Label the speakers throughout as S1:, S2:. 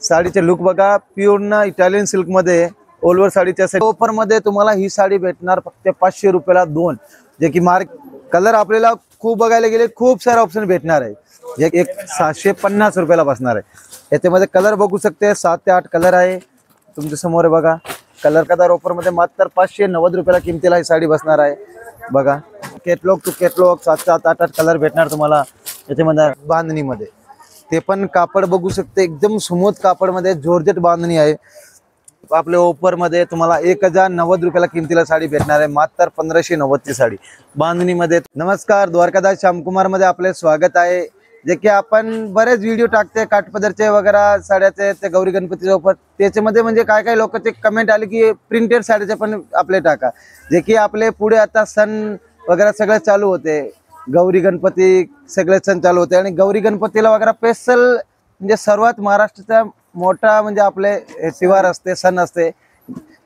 S1: साडीचे look बघा, pure ना Italian silk मध्ये ओलवर साडीच्या ऑफर मध्ये तुम्हाला ही साडी भेटणार फक्त 500 रुपयाला दोन, जे की मार्क कलर आपल्याला खूप बघायला गेले खूप सारे ऑप्शन भेटणार आहे, जे एक 750 रुपयाला बसणार आहे। याच्यामध्ये कलर बघू शकते 7 ते 8 कलर आहे तुमच्या समोर बघा। कलर कलर ऑफर मध्ये मात्र 590 रुपयाला किमतीला ही साडी बसणार आहे बघा। कॅटलॉग टू कॅटलॉग 7 8 कलर भेटणार तुम्हाला याच्यामध्ये बांधणी मध्ये। ते पण कापड बघू शकते एकदम स्मूथ कापड मध्ये जॉर्जेट बांधणी आहे आपल्या ऑफर मध्ये तुम्हाला 1090 रुपयाला किमतीला साडी भेटणार आहे मात्र 1590 ची साडी बांधणी मध्ये। नमस्कार, द्वारकादास श्यामकुमार मध्ये आपले स्वागत आहे। जे की आपण बरेच व्हिडिओ टाकते काठपदरचे वगैरे साड्याचे ते गौरी गणपतीचे ऑफर, त्याच्यामध्ये म्हणजे काय लोकांचे कमेंट आले की प्रिंटेड साडीचे पण आपले टाका, जे की आपले पुढे आता सण वगैरे सगळे चालू होते, गौरी गणपती सगळे सण चालू होते आणि गौरी गणपतीला वगैरे स्पेशल म्हणजे सर्वात महाराष्ट्राचा मोठा म्हणजे आपले त्योहार असते, सण असते,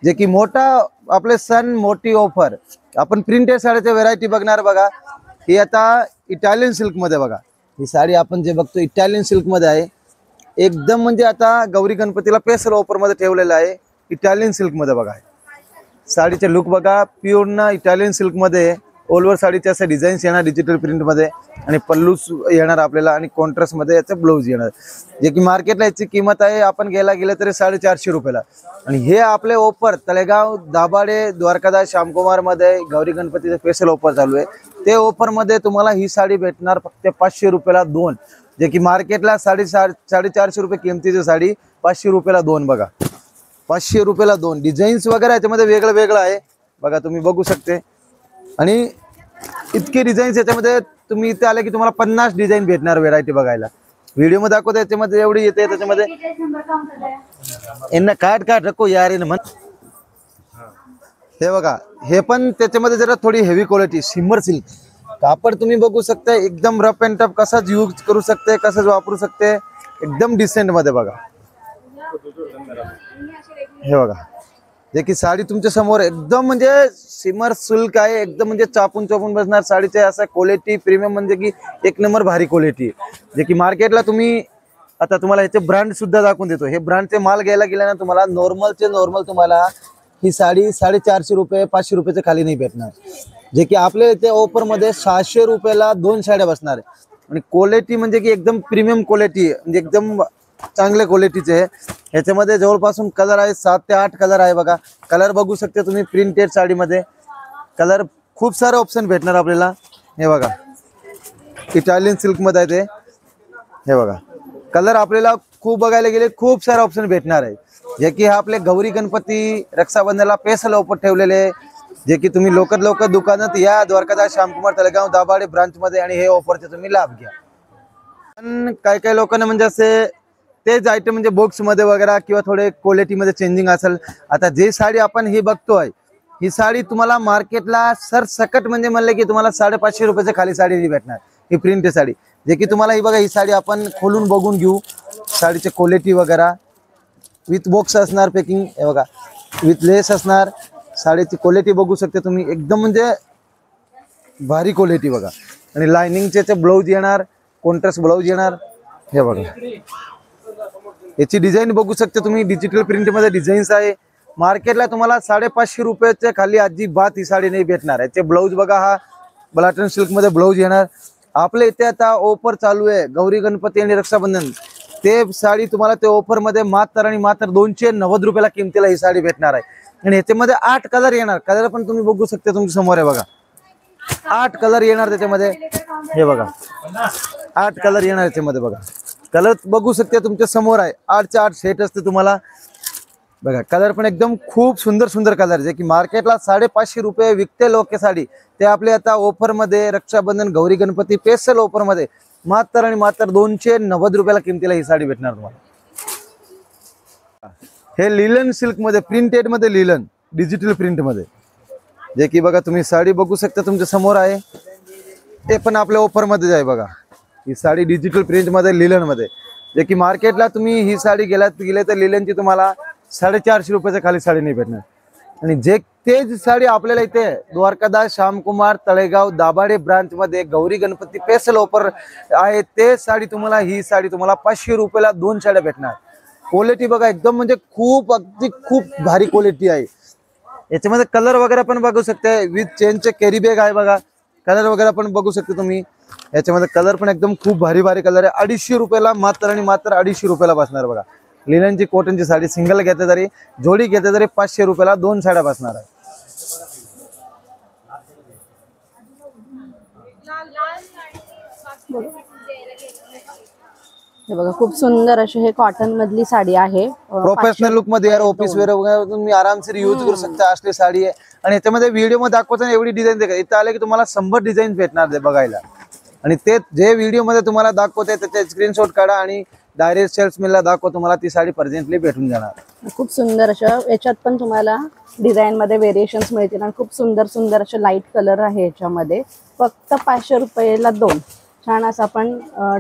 S1: जे की मोठा आपले सण मोठी ऑफर आपण प्रिंटेड साडीचे व्हरायटी बघणार बघा। ही आता इटालियन सिल्क मध्ये बघा, ही साडी आपण जे बघतो इटालियन सिल्क मध्ये आहे एकदम, म्हणजे आता गौरी गणपतीला स्पेशल ऑफर मध्ये ठेवलेला आहे इटालियन सिल्क मध्ये बघा। साडीचे लुक बघा, प्युअर ना इटालियन सिल्क मध्ये ओलवर साडीचे असे डिझाईन्स येणार डिजिटल प्रिंट मध्ये आणि पल्लू येणार आपल्याला आणि कॉन्ट्रास्ट मध्ये याचं ब्लाउज येणार, जे की मार्केटला याची किंमत आहे आपण गेले तरी 450 रुपयाला। आणि हे आपले ऑफर तळेगाव दाभाडे द्वारकादास श्यामकुमार मध्ये गौरी गणपतीचे स्पेशल ऑफर चालू आहे। ते ऑफर मध्ये तुम्हाला ही साडी भेटणार फक्त 500 रुपयाला दोन, जे की मार्केटला 450 रुपये किमतीची साडी 500 रुपयाला दोन बघा। 500 रुपयाला दोन डिझाईन्स वगैरे याच्यामध्ये वेगळं वेगळं आहे बघा, तुम्ही बघू शकते। आणि इतके डिझाईन्स याच्यामध्ये तुम्ही इथे आले की तुम्हाला 50 डिझाईन भेटणार व्हेरायटी बघायला। व्हिडिओ मध्ये दाखवते याच्यामध्ये एवढी येते, त्याच्यामध्ये यांना काट रखो यार म्हण। हे बघा, हे पण त्याच्यामध्ये जरा थोडी हेवी क्वालिटी शिमर सिल्क कापड तुम्ही बघू शकता, एकदम रफ अँड टफ कसाच यूज करू शकते, कसाच वापरू शकते, एकदम डिसेंट मध्ये बघा। हे बघा, जे की साडी तुमच्या समोर एकदम म्हणजे सिमर सिल्क आहे, एकदम म्हणजे चापून बसणार साडीचे असं क्वालिटी प्रीमियम, म्हणजे की एक नंबर भारी क्वालिटी, जे की मार्केटला तुम्ही आता तुम्हाला ह्याचे ब्रँड सुद्धा दाखवून देतो। हे ब्रँडचे माल घ्यायला गेला ना तुम्हाला नॉर्मल तुम्हाला ही साडी 450 रुपये 500 रुपयाच्या खाली नाही भेटणार, जे की आपल्या इथे ऑफर मध्ये 600 रुपयाला दोन साड्या बसणार आहे। आणि क्वालिटी म्हणजे की एकदम प्रीमियम क्वालिटी, म्हणजे एकदम चांगल्या क्वालिटीचे आहे। ह्याच्यामध्ये जवळपासून कलर आहे 7 ते 8 कलर आहे बघा। कलर बघू शकते तुम्ही, प्रिंटेड साडीमध्ये कलर खूप सारे ऑप्शन भेटणार आपल्याला। हे बघा इटालियन सिल्क मध्ये आहे ते, हे बघा कलर आपल्याला खूप बघायला गेले खूप सारे ऑप्शन भेटणार आहे, जे की आपले गौरी गणपती रक्षाबंधनाला स्पेशल ऑफर ठेवलेले, जे की तुम्ही लवकर दुकानात या द्वारकादास श्यामकुमार तळेगाव दाभाडे ब्रांच मध्ये आणि हे ऑफरचे तुम्ही लाभ घ्या। पण काही लोकांना म्हणजे असे तेच आयटम म्हणजे बॉक्स मध्ये वगैरे किंवा थोडे क्वालिटी मध्ये चेंजिंग असेल। आता जे साडी आपण ही बघतोय ही साडी तुम्हाला मार्केटला सरसकट म्हणजे म्हणले की तुम्हाला 550 रुपयाच्या खाली साडी नाही भेटणार, ही प्रिंटेड साडी, जे की तुम्हाला ही बघा ही साडी आपण खोलून बघून घेऊ साडीची क्वालिटी वगैरे, विथ बॉक्स असणार पॅकिंग, हे बघा विथ लेस असणार, साडीची क्वालिटी बघू शकते तुम्ही एकदम म्हणजे भारी क्वालिटी बघा। आणि लाइनिंगचे ब्लाउज येणार, कॉन्ट्रास्ट ब्लाउज येणार, हे बघा याची डिझाईन बघू शकते तुम्ही, डिजिटल प्रिंट मध्ये डिझाईन्स आहे। मार्केटला तुम्हाला 550 रुपयाच्या खाली अजिबात ही साडी नाही भेटणार। याचे ब्लाउज बघा, हा बलाटन सिल्क मध्ये ब्लाउज येणार। आपल्या इथे आता ऑफर चालू आहे गौरी गणपती आणि रक्षाबंधन, ते साडी तुम्हाला ते ऑफर मध्ये मात्र 290 रुपयाला किमतीला ही साडी भेटणार आहे। आणि याच्यामध्ये 8 कलर येणार, कलर पण तुम्ही बघू शकता तुमच्या समोर आहे बघा, 8 कलर येणार त्याच्यामध्ये, हे बघा 8 कलर येणार याच्यामध्ये बघा। कलर बघू शकते तुमच्या समोर आहे, 8चे 8 सेट असते तुम्हाला बघा। कलर पण एकदम खूप सुंदर कलर, जे की मार्केटला 550 रुपये विकते लोक साडी, ते आपले आता ऑफर मध्ये रक्षाबंधन गौरी गणपती स्पेशल ऑफर मध्ये मात्र 290 रुपयाला किमतीला ही साडी भेटणार तुम्हाला। हे लिलन सिल्क मध्ये प्रिंटेड मध्ये लिलन डिजिटल प्रिंट मध्ये, जे की बघा तुम्ही साडी बघू शकता तुमच्या समोर आहे, ते पण आपल्या ऑफर मध्ये आहे बघा। ही साडी डिजिटल प्रिंट मध्ये लिलन मध्ये, जे की मार्केटला तुम्ही ही साडी गेले तर लिलनची तुम्हाला 450 रुपयाच्या खाली साडी नाही भेटणार। आणि जे तेच साडी आपल्याला इथे द्वारकादास श्यामकुमार तळेगाव दाभाडे ब्रांच मध्ये गौरी गणपती स्पेशल ऑफर आहे, ते साडी तुम्हाला ही साडी तुम्हाला 500 रुपयाला दोन साड्या भेटणार। क्वालिटी बघा एकदम म्हणजे खूप अगदी खूप भारी क्वालिटी आहे। याच्यामध्ये कलर वगैरे पण बघू शकते, विथ चेनचे कॅरी बॅग आहे बघा, कलर वगैरे पण बघू शकते तुम्ही। याच्यामध्ये कलर पण एकदम खूप भारी भारी कलर आहे। 250 रुपयाला मात्र आणि मात्र 250 रुपयाला बसणार बघा। लिननची कॉटनची साडी सिंगल घेतली तरी, जोडी घेतली तरी 500 रुपयाला 2 साड्या बसणार आहे।
S2: हे बघा खूप सुंदर अशी हे कॉटन मधली साडी आहे।
S1: प्रोफेशनल लुक मध्ये यार ऑफिस वेअर वगैरे तुम्ही आरामशीर यूज करू शकता असली साडी आहे। आणि याच्यामध्ये व्हिडिओ मध्ये दाखवताना एवढी डिझाईन देखा, इथं आले की तुम्हाला 100 डिझाईन भेटणार ते बघायला। आणि ते जे व्हिडिओ मध्ये तुम्हाला दाखवते त्याचे स्क्रीनशॉट काढा आणि डायरेक्ट सेल्समॅनला दाखवा, तुम्हाला ती साडी प्रेझेंटली भेटून जाणार।
S2: खूप सुंदर अशा याच्यात पण तुम्हाला डिझाईन मध्ये व्हेरिएशन्स मिळतील आणि खूप सुंदर सुंदर असे लाईट कलर आहे याच्यामध्ये। फक्त 500 रुपयाला 2 छान असं आपण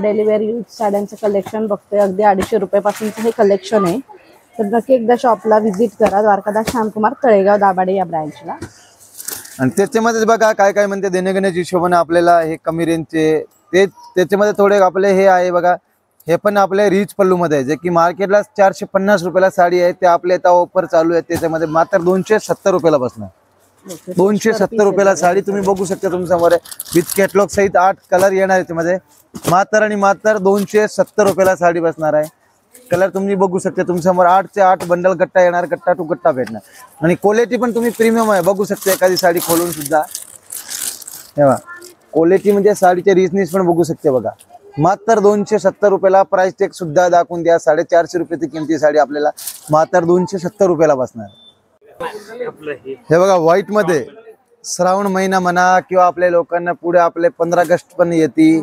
S2: डेली वेअर यूज साड्यांचं कलेक्शन बघतोय। अगदी 250 रुपयापासूनचं हे कलेक्शन आहे। तर नक्की एकदा शॉपला व्हिजिट करा, द्वारकादास श्यामकुमार तळेगाव दाभाडे या ब्रँचला।
S1: आणि त्याच्यामध्ये बघा काय काय म्हणते देणेघेण्याच्या हिशोबाने आपल्याला हे कमी रेंजचे ते त्याच्यामध्ये थोडे आपले हे आहे बघा, हे पण आपले रिच पल्लू मध्ये आहे, जे की मार्केटला 450 रुपयाला साडी आहे, ते आपल्या इथं ऑफर चालू आहे। त्याच्यामध्ये मात्र 270 रुपयाला बसणार। 270 रुपयाला साडी तुम्ही बघू शकता तुमच्यासमोर आहे, विथ कॅटलॉग सहित 8 कलर येणार आहे त्यामध्ये। मात्र आणि मात्र 270 रुपयाला साडी बसणार आहे। कलर तुम्ही बघू शकता तुमच्यासमोर 8 चे 8 बंडल गट्टा येणार, गट्टा टू गट्टा भेटणार। आणि क्वालिटी पण तुम्ही प्रीमियम आहे, बघू शकता एखादी साडी खोलून सुद्धा तेव्हा क्वालिटी म्हणजे साडीचे रिचनेस पण बघू शकते बघा। मात्र 270 रुपयाला प्राइस टॅग सुद्धा दाखवून द्या। 450 रुपयाची किमती साडी आपल्याला मात्र 270 रुपयाला बसणार। हे बघा व्हाईट मध्ये श्रावण महिना म्हणा किंवा आपल्या लोकांना पुढे आपले 15 ऑगस्ट पण येते,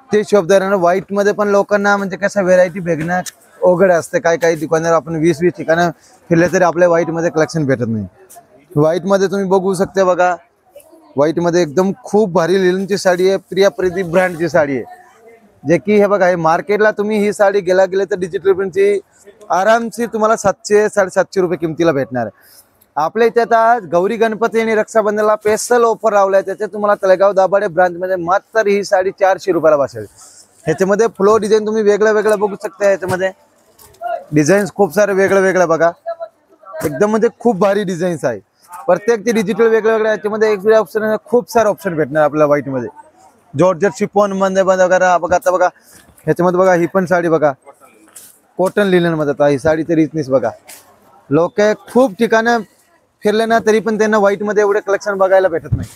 S1: ते शोभदार व्हाईट मध्ये पण लोकांना म्हणजे कसं व्हेरायटी भेटणं अवघड असते। काही दुकानावर आपण 20-20 ठिकाणं फिरले तरी आपल्या व्हाईट मध्ये कलेक्शन भेटत नाही। व्हाईट मध्ये तुम्ही बघू शकता बघा, व्हाईट मध्ये एकदम खूप भारी लिननची साडी आहे, प्रिया प्रदीप ब्रँडची साडी आहे, जे की हे बघा हे मार्केटला तुम्ही ही साडी गेले तर डिजिटल प्रिंटची आरामशी तुम्हाला 700-750 रुपये किमतीला भेटणार आहे। आपल्या इथे आता गौरी गणपती आणि रक्षाबंधनला स्पेशल ऑफर लावलाय, त्याचे तुम्हाला तळेगाव दाभाडे ब्रांच मध्ये मात्र ही साडी 400 रुपयाला बसेल। ह्याच्यामध्ये फ्लो डिझाईन तुम्ही वेगळं बघू शकता, ह्याच्यामध्ये डिझाईन्स खूप सारे वेगळे बघा, एकदम म्हणजे खूप भारी डिझाईन्स आहे। प्रत्येक ते डिजिटल वेगळे याच्यामध्ये एक ऑप्शन खूप सारे ऑप्शन भेटणार आपल्याला व्हाईट मध्ये। जॉर्जेट शिफॉन मध्ये वगैरे बघा, आता बघा ह्याच्यामध्ये बघा ही पण साडी बघा कॉटन लिनन मध्ये, ही साडीचे रिचनेस बघा। लोक खूप ठिकाणं फिरले ना तरी पण त्यांना व्हाईट मध्ये एवढे कलेक्शन बघायला भेटत नाही।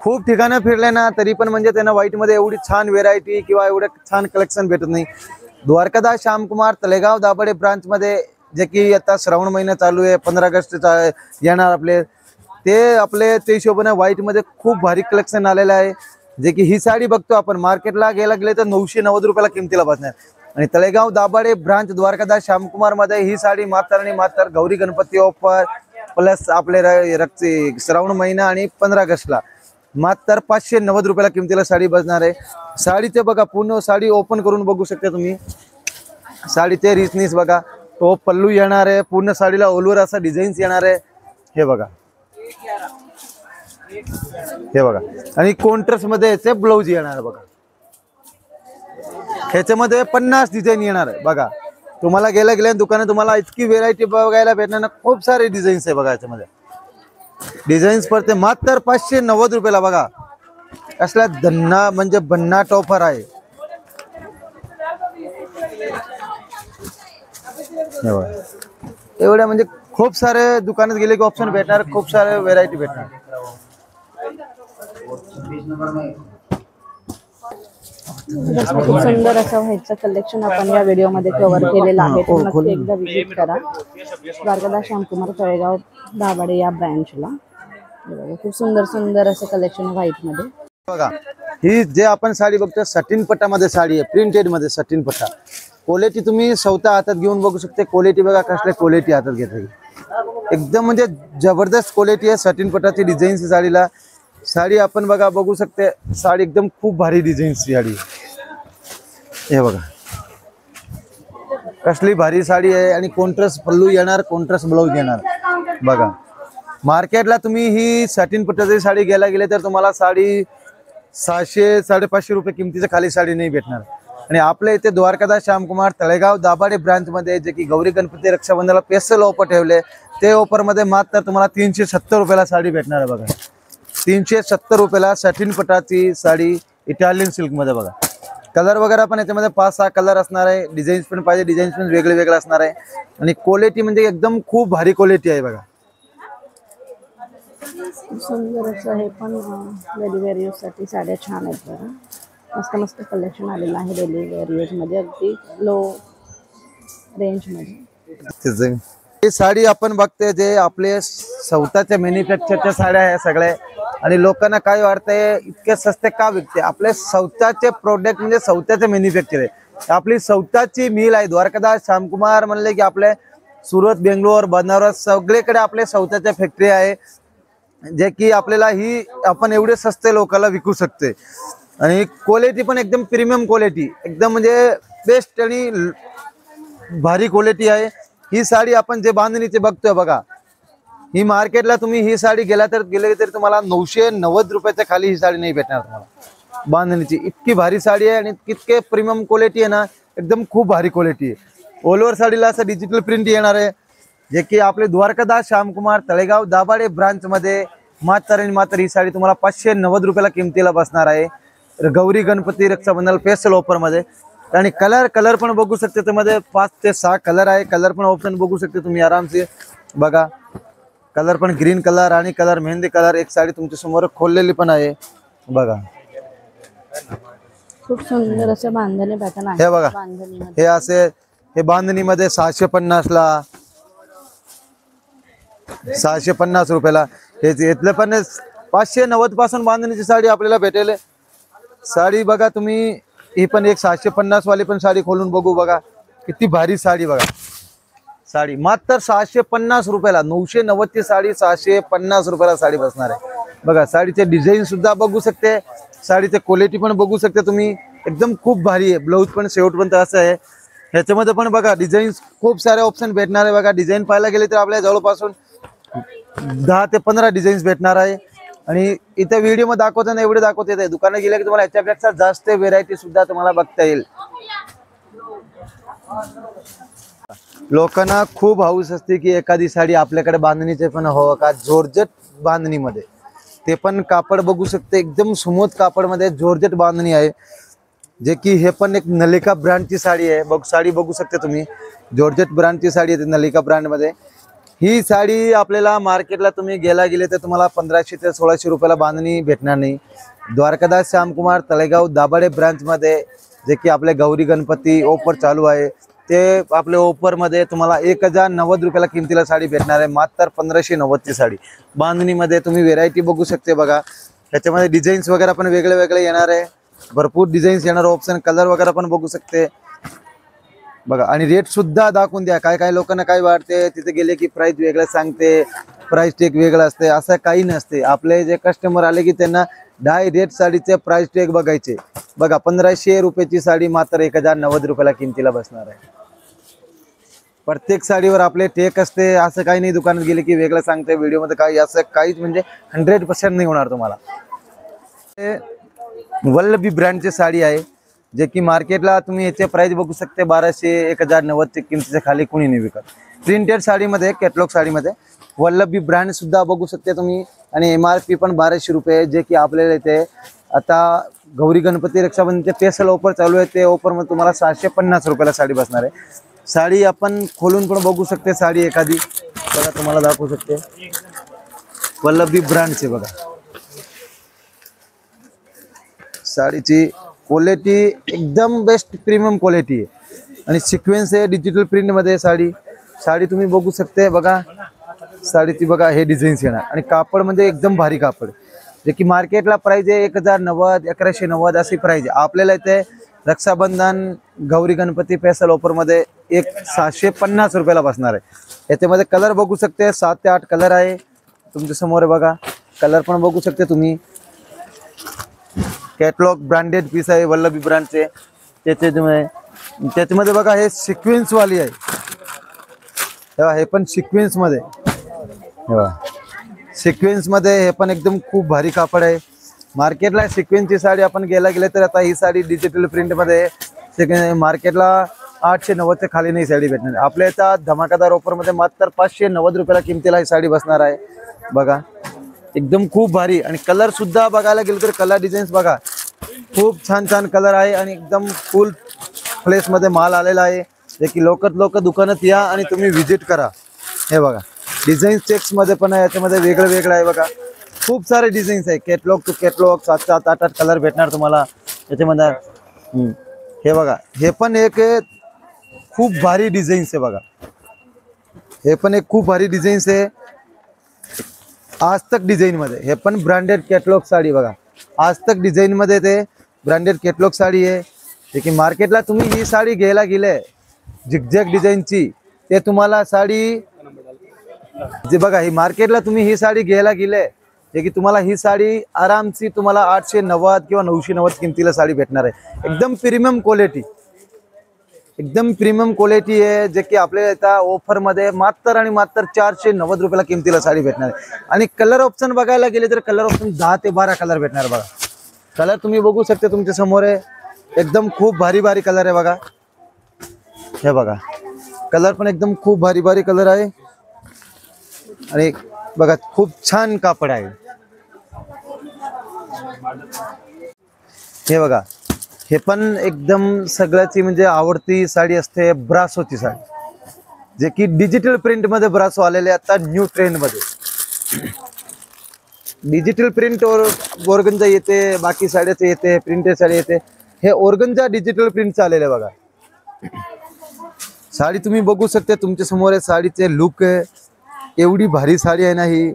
S1: खूप ठिकाणं फिरले ना तरी पण म्हणजे त्यांना व्हाईट मध्ये एवढी छान व्हेरायटी किंवा एवढे छान कलेक्शन भेटत नाही। द्वारकादास श्यामकुमार तळेगाव दाभाडे ब्रांच मध्ये, जे की आता श्रावण महिना चालू आहे, 15 ऑगस्ट येणार आपले, ते हिशोबाने व्हाईट मध्ये खूप भारी कलेक्शन आलेलं आहे। जे की ही साडी बघतो आपण मार्केटला गेले तर 990 रुपयाला किमतीला बसणार। आणि तळेगाव दाभाडे ब्रांच द्वारकादास श्यामकुमार मध्ये ही साडी मात्र आणि मात्र गौरी गणपती ऑफर प्लस आपले श्रावण महिना आणि 15 ऑगस्टला मात्र 590 रुपयाला किमतीला साडी बसणार आहे। साडीचे बघा पूर्ण साडी ओपन करून बघू शकता तुम्ही, साडीचे रिचनेस बघा, तो पल्लू येणार आहे, पूर्ण साडीला ऑल असा डिझाईन्स येणार आहे। हे बघा आणि कॉन्ट्रास्ट मध्ये याचे ब्लाउज येणार बघा। ह्याच्यामध्ये 50 डिझाईन येणार आहे बघा। तुम्हाला गेल्या दुकानात तुम्हाला इतकी व्हेरायटी बघायला भेटणार ना, खूप सारे डिझाईन्स आहे बघा। याच्यामध्ये डिझाईन्स पडते मात्र 590 रुपयाला बघा। कसला धन्ना म्हणजे भन्नाट ऑफर आहे। एवढ्या म्हणजे खूप सारे दुकानात गेले की ऑप्शन भेटणार, खूप सारे व्हेरायटी भेटणार।
S2: खूप सुंदर असं व्हाईटचं कलेक्शन आपण या व्हिडिओ मध्ये कव्हर केलेलं आहे, तर नक्की एकदा व्हिजिट करा द्वारकादास श्यामकुमार तळेगाव दाभाडे या ब्रँचला। खूप सुंदर असं कलेक्शन आहे व्हाईट मध्ये
S1: बघा। ही जे आपण साडी बघतो सटिन पट्टामध्ये साडी आहे, प्रिंटेड मध्ये सटिन पट्टा। क्वालिटी तुम्ही स्वतः हातात घेऊन बघू शकते, क्वालिटी बघा कसल्या क्वालिटी हातात घेतली, एकदम म्हणजे जबरदस्त क्वालिटी आहे। सटिन पट्टाची डिझाईन्स साडीला, साडी आपण बघा बघू शकते, साडी एकदम खूप भारी डिझाईन्सची साडी। हे बघा कसली भारी साडी आहे आणि कॉन्ट्रास्ट पल्लू येणार, कॉन्ट्रास्ट ब्लाउज येणार बघा। मार्केटला तुम्ही ही सटिन पट्टाची साडी गेले तर तुम्हाला साडी 600-550 रुपये किमतीच्या खाली साडी नाही भेटणार। आणि आपल्या इथे द्वारकादास श्यामकुमार तळेगाव दाभाडे ब्रांच मध्ये जे की गौरी गणपती रक्षाबंधनाला स्पेशल ऑफर ठेवले, ते ऑफर मध्ये मात्र तुम्हाला 370 रुपयाला साडी भेटणार आहे बघा. 370 रुपयाला सॅटिन पटाची साडी इटालियन सिल्क मध्ये बघा. कलर वगैरे पण याच्यामध्ये 5-6 कलर असणार आहे. डिझाईन्स पण पाहिजे, डिझाईन्स पण वेगळे वेगळे असणार आहे. आणि क्वालिटी म्हणजे एकदम खूप भारी क्वालिटी आहे बघा.
S2: सुंदर असं हे पण डेली वेअर यूज साठी साड्या छान आहेत बघा. मस्त मस्त कलेक्शन आलेलं आहे डेली वेअर यूज मध्ये, अगदी लो रेंज मध्ये.
S1: ही साडी आपण बघते जे आपले स्वतःच्या मॅन्युफॅक्चरच्या साड्या आहे सगळ्या. आणि लोकांना काय वाटतंय इतके सस्ते का विकते. आपले स्वतःचे प्रोडक्ट म्हणजे स्वतःचे मॅन्युफॅक्चर आहे. आपली स्वतःची मिल आहे. द्वारकादास श्यामकुमार म्हणले की आपले सुरत, बेंगलोर, बनारस सगळीकडे आपले स्वतःच्या फॅक्टरी आहे, जे की आपल्याला ही आपण एवढे सस्ते लोकांना विकू शकते. आणि क्वालिटी पण एकदम प्रीमियम क्वालिटी, एकदम म्हणजे बेस्ट आणि भारी क्वालिटी आहे. ही साडी आपण जे बांधणीचे बघतोय बघा, ही मार्केटला तुम्ही ही साडी गेले तरी तुम्हाला 990 रुपयाच्या खाली ही साडी नाही भेटणार तुम्हाला बांधणीची. इतकी भारी साडी आहे आणि इतके प्रीमियम क्वालिटी आहे ना, एकदम खूप भारी क्वालिटी आहे. ऑल ओव्हर साडीला असं डिजिटल प्रिंट येणार आहे, जे की आपले द्वारकादास श्यामकुमार तळेगाव दाभाडे ब्रांच मध्ये मात्र आणि मात्र ही साडी तुम्हाला 590 रुपयाला किमतीला बसणार आहे. गौरी गणपती रक्षाबंधन स्पेशल ऑफर मध्ये. आणि कलर पण बघू शकते, त्यामध्ये 5 ते 6 कलर आहे. कलर पण ऑप्शन बघू शकते तुम्ही आरामसे बघा. कलर पण ग्रीन कलर आणि कलर मेहंदी कलर. एक साडी तुमच्या समोर खोललेली पण आहे बघा.
S2: खूप सुंदर असं बांधणी पॅटर्न आहे.
S1: हे बघा,
S2: बांधणीमध्ये
S1: हे असे हे बांधणीमध्ये 650 ला 650 रुपयाला. हे इथले पण 590 पासून बांधणीची साडी आपल्याला भेटेल. साडी बघा तुम्ही, ही पण एक 650 वाली पण साडी खोलून बघू बघा. किती भारी साडी बघा. साडी मात्र 650 रुपयाला. 990 ची साडी 650 रुपयाला साडी बसणार आहे बघा. साडीचे डिझाईन सुद्धा बघू शकते, साडीचे क्वालिटी पण बघू शकते तुम्ही. एकदम खूप भारी आहे. ब्लाऊज पण शेवटपर्यंत असं आहे. ह्याच्यामध्ये पण बघा डिझाईन्स खूप सारे ऑप्शन भेटणार आहे बघा. डिझाईन पाहायला गेले तर आपल्या जवळपासून 10 ते 15 डिझाईन्स भेटणार आहे. आणि इथे व्हिडिओ मध्ये दाखवताना एवढे दाखवते ते, दुकानात गेले की तुम्हाला याच्यापेक्षा जास्त व्हेरायटी सुद्धा तुम्हाला बघता येईल. लोकांना खूप हौस असते की एखादी साडी आपल्याकडे बांधणीचे पण हवं का, जॉर्जेट बांधणीमध्ये. ते पण कापड बघू शकते, एकदम स्मूथ कापडमध्ये जॉर्जेट बांधणी आहे, जे की हे पण एक नलिका ब्रँडची साडी आहे. साडी बघू शकते तुम्ही, जॉर्जेट ब्रँडची साडी आहे नलिका ब्रँडमध्ये. ही साडी आपल्याला मार्केटला तुम्ही गेले तर तुम्हाला 1500 ते 1600 रुपयाला बांधणी भेटणार नाही. द्वारकादास श्यामकुमार तळेगाव दाभाडे ब्रांच मध्ये जे की आपले गौरी गणपती ऑफर चालू आहे, ते आपले ऑफर मध्ये तुम्हाला 1090 रुपयाला किमतीला साडी भेटणार आहे. मात्र 1590 ची साडी बांधणीमध्ये. तुम्ही व्हेरायटी बघू शकते बघा. त्याच्यामध्ये डिझाईन्स वगैरे पण वेगळे वेगळे येणार आहे, भरपूर डिझाईन्स येणार. ऑप्शन कलर वगैरे पण बघू शकते बघा. आणि रेट सुद्धा दाखवून द्या. काय काय लोकांना काय वाटते तिथे गेले की प्राइस वेगळं सांगते, प्राइस टॅग वेगळं असते. असं काही नसते. आपले जे कस्टमर आले की त्यांना डायरेक्ट साडीचे प्राइस टॅग बघायचे बघा. 1500 रुपयाची साडी मात्र 1090 रुपयाला किमतीला बसणार आहे. प्रत्येक साडीवर आपले टेक असते. असं काही नाही दुकानात गेले की वेगळं सांगते व्हिडिओमध्ये. काही असं काहीच म्हणजे 100% नाही होणार तुम्हाला. वल्लभी ब्रँडची साडी आहे, जे की मार्केटला तुम्ही याचे प्राइस बघू शकते 1200-1090 ची किमतीच्या खाली कोणी नाही विकत. प्रिंटेड साडीमध्ये, कॅटलॉग साडीमध्ये वल्लभी ब्रँड सुद्धा बघू शकते तुम्ही. आणि MRP पण 1200 रुपये, जे की आपल्याला इथे आता गौरी गणपती रक्षाबंधनचे स्पेशल ऑफर चालू आहे. ते ऑफर मध्ये तुम्हाला 650 रुपयाला साडी बसणार आहे. साडी आपण खोलून पण बघू शकते. साडी एखादी बघा, तुम्हाला दाखवू शकते. वल्लभी ब्रँडचे बघा. साडीची क्वालिटी एकदम बेस्ट प्रीमियम क्वालिटी आहे. आणि सिक्वेन्स आहे डिजिटल प्रिंट मध्ये. साडी तुम्ही बघू शकते बघा. साडीची बघा हे डिझाईन्स येणार. आणि कापड म्हणजे एकदम भारी कापड, जे की मार्केटला प्राइस आहे 1090, 1190 अशी प्राइस आहे. आपल्याला इथे रक्षाबंधन गौरी गणपती स्पेशल ऑफर मध्ये 650 रुपयाला बसणार आहे. याच्यामध्ये कलर बघू शकते, 7 ते 8 कलर आहे तुमच्या समोर बघा. कलर पण बघू शकते तुम्ही. कॅटलॉग ब्रँडेड पीस आहे वल्लभी ब्रँडचे. त्याच्यामध्ये बघा हे सिक्वेन्स वाली आहे. हे पण सिक्वेन्स मध्ये, सिक्वेन्स मध्ये हे पण एकदम खूप भारी कापड आहे. मार्केटला सिक्वेन्सची साडी आपण गेले तर आता ही साडी डिजिटल प्रिंट मध्ये मार्केटला 890 खाली नाही साडी भेटणार. आपल्या इथं धमाकादार ऑफर मध्ये मात्र 590 रुपयाला किमतीला ही साडी बसणार आहे. बघा एकदम खूप भारी. आणि कलर सुद्धा बघायला गेलं तर कलर डिझाईन्स बघा, खूप छान छान कलर आहे आणि एकदम फुल प्लेस मध्ये माल आलेला आहे. जे की लवकर दुकानात या आणि तुम्ही व्हिजिट करा. हे बघा डिझाईन्स चेक्स मध्ये पण आहे, याच्यामध्ये वेगळं आहे बघा. खूप सारे डिझाईन्स आहे, कॅटलॉग टू कॅटलॉग 7-7, 8-8 कलर भेटणार तुम्हाला याच्यामध्ये. हे बघा हे पण एक खूप भारी डिझाईन्स आहे बघा. हे पण एक खूप भारी डिझाईन्स आहे आज तक डिझाईन मध्ये. हे पण ब्रँडेड कॅटलॉग साडी बघा, आज तक डिझाईन मध्ये ते ब्रँडेड कॅटलॉग साडी आहे. जे की मार्केटला तुम्ही ही साडी घ्यायला गेले झिगझॅग डिझाईनची, ते तुम्हाला साडी जे बघा ही मार्केटला तुम्ही ही साडी घ्यायला गेले जे की तुम्हाला ही साडी आरामची तुम्हाला 890 किंवा 990 किमतीला साडी भेटणार आहे. एकदम प्रीमियम क्वालिटी, एकदम प्रीमियम क्वालिटी आहे. जे की आपल्या इथं ऑफर मध्ये मात्र आणि मात्र 490 रुपयाला किमतीला साडी भेटणार आहे. आणि कलर ऑप्शन बघायला गेले तर कलर ऑप्शन 10 ते 12 कलर भेटणार बघा. कलर तुम्ही बघू शकता तुमच्या समोर आहे, एकदम खूप भारी कलर आहे बघा. हे बघा कलर पण एकदम खूप भारी कलर आहे. आणि बघा खूप छान कापड आहे. हे बघा हे पण एकदम सगळ्याची म्हणजे आवडती साडी असते, ब्रासोची साडी. जे की डिजिटल प्रिंट मध्ये ब्रासो आलेले आता न्यू ट्रेंड मध्ये. डिजिटल प्रिंट ऑर्गन्झा येते, बाकी साड्याचे येते, प्रिंटेड साडी येते. हे ऑर्गन्झा डिजिटल प्रिंट आलेले बघा. साडी तुम्ही बघू शकता तुमच्या समोर आहे. साडीचे लुक आहे, एवढी भारी साडी आहे ना ही.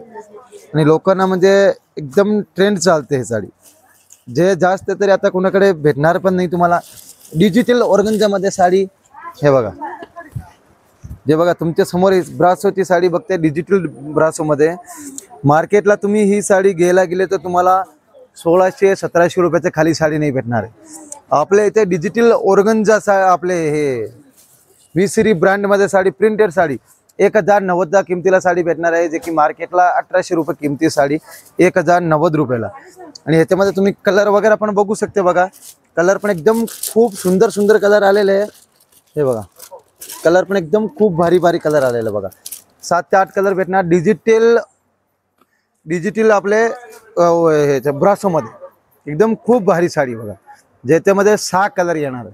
S1: आणि लोकांना म्हणजे एकदम ट्रेंड चालते हे साडी. जे जास्त तरी आता कोणाकडे भेटणार पण नाही तुम्हाला डिजिटल ऑर्गन्झा मध्ये साडी. हे बघा जे बघा तुमच्या समोर ब्रासोची साडी बघते, डिजिटल ब्रासो मध्ये. मार्केटला तुम्ही ही साडी घ्यायला गेले तर तुम्हाला 1600-1700 रुपयाच्या खाली साडी नाही भेटणार आहे. आपल्या इथे डिजिटल ऑर्गन्झा आपले हे विसरी ब्रँड मध्ये साडी, प्रिंटेड साडी 1090 किमतीला साडी भेटणार आहे. जे की मार्केटला 1800 रुपये किमती साडी 1090 रुपयाला. आणि ह्याच्यामध्ये तुम्ही कलर वगैरे पण बघू शकते बघा. कलर पण एकदम खूप सुंदर कलर आलेले आहे. हे बघा कलर पण एकदम खूप भारी कलर आलेले बघा. 7 ते 8 कलर भेटणार डिजिटल आपले ब्रासो मध्ये. एकदम खूप भारी साडी बघा, ज्याच्यामध्ये 6 कलर येणार.